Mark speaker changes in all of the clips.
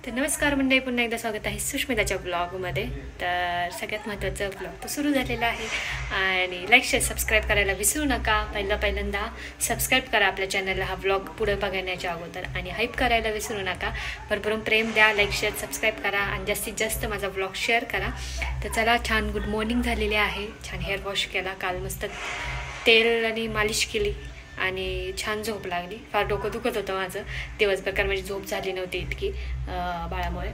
Speaker 1: तर नमस्कार मंडळी, पुन्हा एकदा स्वागत आहे सुष्मिताच्या ब्लॉगमध्ये. तर सगळ्यात महत्त्वाचा ब्लॉग तो सुरू झालेला आहे आणि लाईक शेअर सबस्क्राईब करायला विसरू नका. पहिल्यांदा सबस्क्राईब करा आपल्या चॅनलला, हा ब्लॉग पुढे बघण्याच्या अगोदर, आणि हाईप करायला विसरू नका. भरभरून प्रेम द्या, लाईक शेअर सबस्क्राईब करा आणि जास्तीत जास्त माझा ब्लॉग शेअर करा. तर चला, छान गुड मॉर्निंग झालेली आहे. छान हेअर वॉश केला काल, मस्त तेल आणि मालिश केली आणि छान झोप लागली. फार डोकं दुखत होतं माझं दिवसभर, कारण माझी झोप झाली नव्हती इतकी बाळामुळे.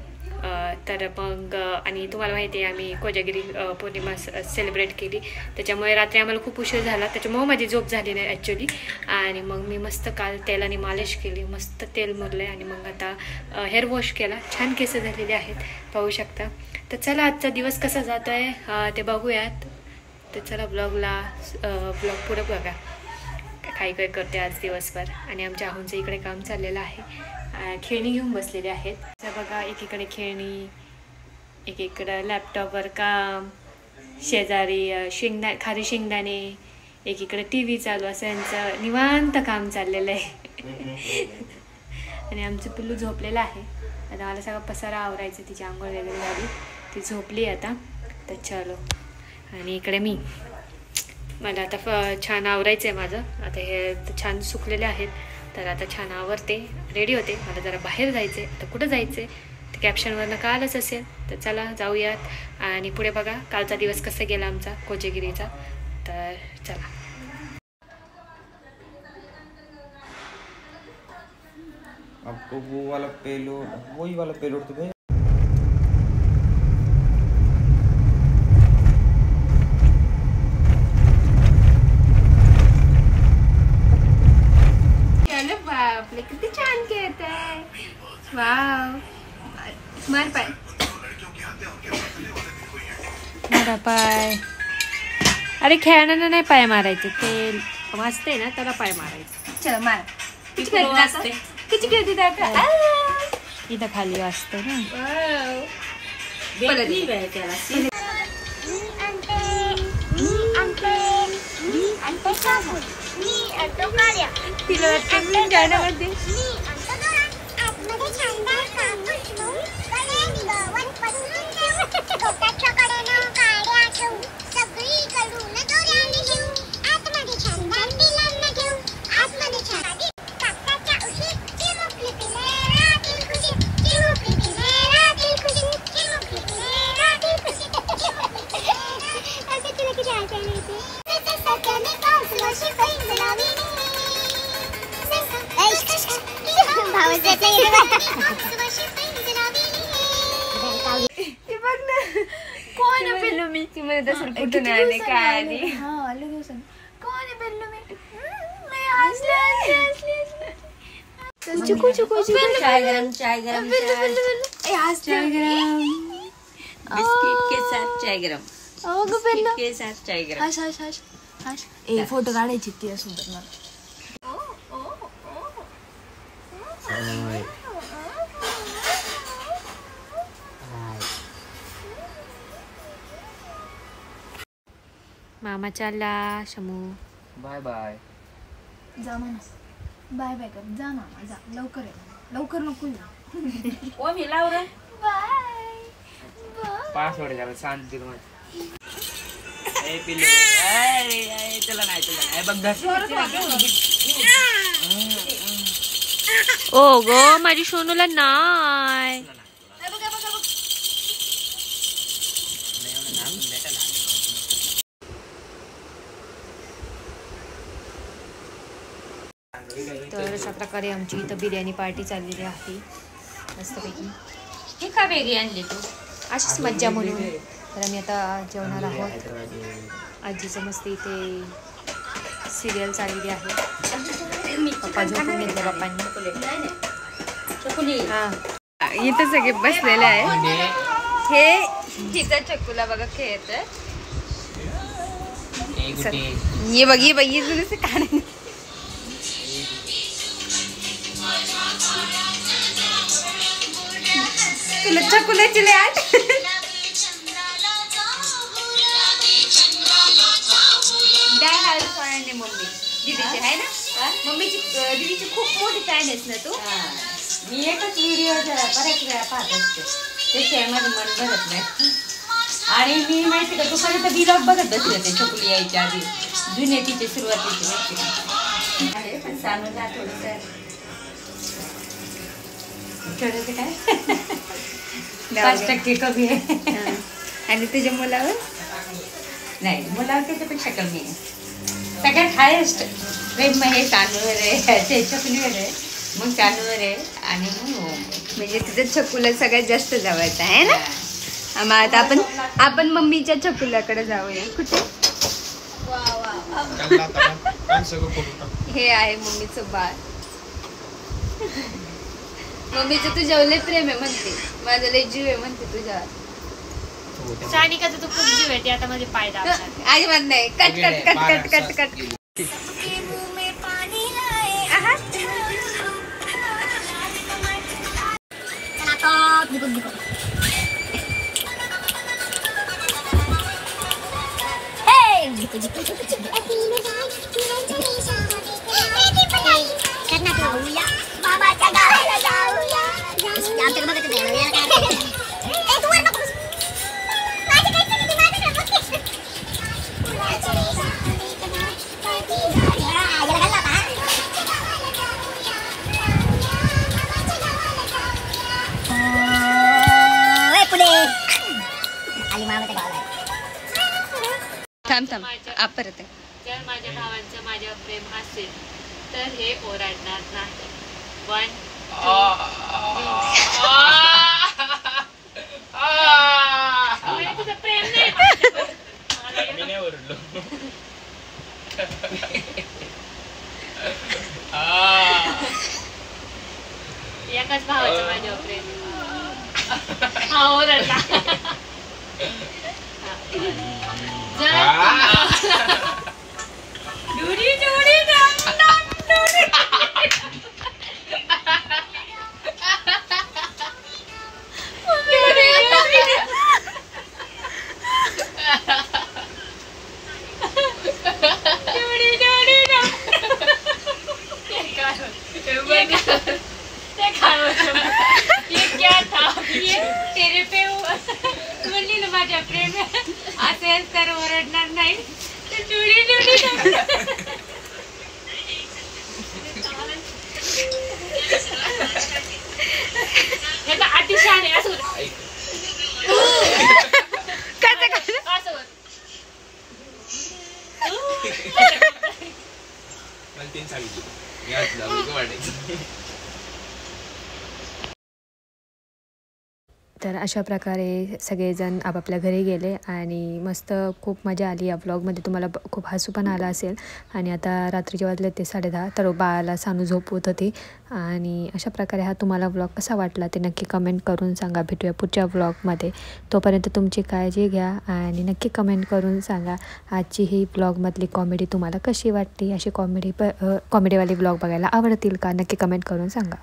Speaker 1: तर मग आणि तुम्हाला माहिती आहे आम्ही कोजागिरी पौर्णिमा सेलिब्रेट केली, त्याच्यामुळे रात्री आम्हाला खूप उशीर झाला, त्याच्यामुळे माझी झोप झाली नाही ॲक्च्युली. आणि मग मी मस्त काल तेलाने मालिश केली, मस्त तेल मुरले आणि मग आता हेअर वॉश केला. छान केस झालेले आहेत, पाहू शकता. तर चला, आजचा दिवस कसा जातो आहे ते बघूयात. तर चला, ब्लॉग पुढे बघा काय काय करते आज दिवसभर. आणि आमच्या आहोंचं इकडे काम चाललेलं आहे, खेळणी घेऊन बसलेले आहेत. तर बघा, एकीकडे खेळणी, एकीकडं लॅपटॉपवर काम, शेजारी खारी शेंगदाणे, एकीकडे टी व्ही चालू, असं यांचं निवांत काम चाललेलं आहे. आणि आमचं पिल्लू झोपलेलं आहे. आता मला सगळं पसारा आवरायचं, तिची आंघोळ वगैरे झाली, ती झोपली आता. तर चलो, आणि इकडे मला आता छान आवरायचं आहे माझं. आता हे छान सुकलेले आहेत, तर आता छान आवरते, रेडी होते. मला जरा बाहेर जायचं आहे. आता कुठं जायचं आहे ते कॅप्शनवरनं कळालंच असेल. तर चला जाऊयात आणि पुढे बघा कालचा दिवस कसा गेला आमचा कोजागिरीचा. तर चला.
Speaker 2: आपको वो वाला पेलोड, वही वाला पेलोड तो भेज.
Speaker 1: बापले, किती छान खेळत आहे. वाव, मार पाय, मारा पाय. अरे खेळण्यानं नाही पाय मारायचे, ते वाजते ना त्याला पाय मारायचे. चल मार. किती खेळते दाखवा. इथं खाली वाजते ना. तिला वाटतं गाण्यामध्ये फोटो काढायची ती सोबत मला. मामा चालला. Shamu
Speaker 2: bye bye.
Speaker 3: जा म्हणा, बाय बाय कर. जा मामा, जा लवकर ये, लवकर नको येऊ.
Speaker 1: ओ मी लावरा.
Speaker 3: बाय
Speaker 2: पासवर्ड झाला शांती मग. ए पिल्लू, ए चला नाही बघ धर.
Speaker 1: ओ गो, माझी सोनूला नाही. तर अशा प्रकारे आमची इथं बिर्याणी पार्टी चाललेली आहे मस्तपैकी.
Speaker 4: हे का वेगळी आणली तू?
Speaker 1: अशीच मज्जा म्हणून. तर आम्ही आता जेवणार आहोत. आजीचं मस्त इथे सिरियल चाललेली आहे. पप्पा झोपून घेतले बाप्पांनी. हां, इथे सगळे बसलेले आहे. हे तिचा चक्कूला बघा खेळत. ये बघ, ये बघ, ये तुझं काढ. तुला चकुल्याची लय आठ. मम्मी दीदीची आहे ना, मम्मीची दीदीची खूप मोठी फॅन आहेस ना तू.
Speaker 4: मी एकच व्हिडिओ बऱ्याच वेळा पाहत असते, त्याशिवाय माझं मन भरत नाही. आणि मी माहिती का दुपारी बिलॉग बघत बसले ते छकुली यायच्या आधी, जुने तिचे सुरुवातीचे माहिती का. अरे पण सांगू जा थोडंसं काय 5% कमी आहे.
Speaker 1: आणि तुझ्या मुलावर
Speaker 4: नाही, मुलावर त्याच्यापेक्षा कमी आहे. सगळ्यात हायेस्ट प्रेम हे चानूवर आहे, ते छकुलीवर आहे, मग चानूवर आहे आणि मग
Speaker 1: म्हणजे तुझ्या छकुला सगळ्यात जास्त जवळचा आहे ना. मग आता आपण मम्मीच्या छकुल्याकडे जाऊया. कुठे? हे आहे मम्मीचं बाळ. मम्मीचं तुझ्यावर लय प्रेम आहे म्हणते, माझं लय जीव आहे म्हणते तुझ्यावर. सानिकाचं तू खूप जीव आहे, ते आता मध्ये पाय दाबणार. अजिबात नाही. Cut cut cut cut cut cut. थांब परत. जर माझ्या भावांचं माझ्यावर प्रेम असेल तर हे ओरडणार नाही. 1 तुझं प्रेम नाही ओरडलो. एकाच भावाचं माझ्यावर प्रेम. हा ओरडला. डुडी डुडी डम डम डुडी. तेरे पे म्हणली ना माझ्या प्रेम असेल तर ओरडणार नाही. डुडी डुडी ह्याचा अतिशहाणे असं तर अशा प्रकारे सगळेजण आपापल्या घरी गेले आणि मस्त खूप मजा आली या व्लॉगमध्ये. तुम्हाला खूप हसू पण आला असेल. आणि आता रात्रीचे वाजले ते 10:30. तर बाळाला सानू झोपवत होती. आणि अशा प्रकारे हा तुम्हाला व्लॉग कसा वाटला ते नक्की कमेंट करून सांगा. भेटूया पुढच्या व्लॉगमध्ये. तोपर्यंत तुमची काळजी घ्या आणि नक्की कमेंट करून सांगा आजची ही व्लॉगमधली कॉमेडी तुम्हाला कशी वाटली. अशी कॉमेडीवाले व्लॉग बघायला आवडतील का नक्की कमेंट करून सांगा.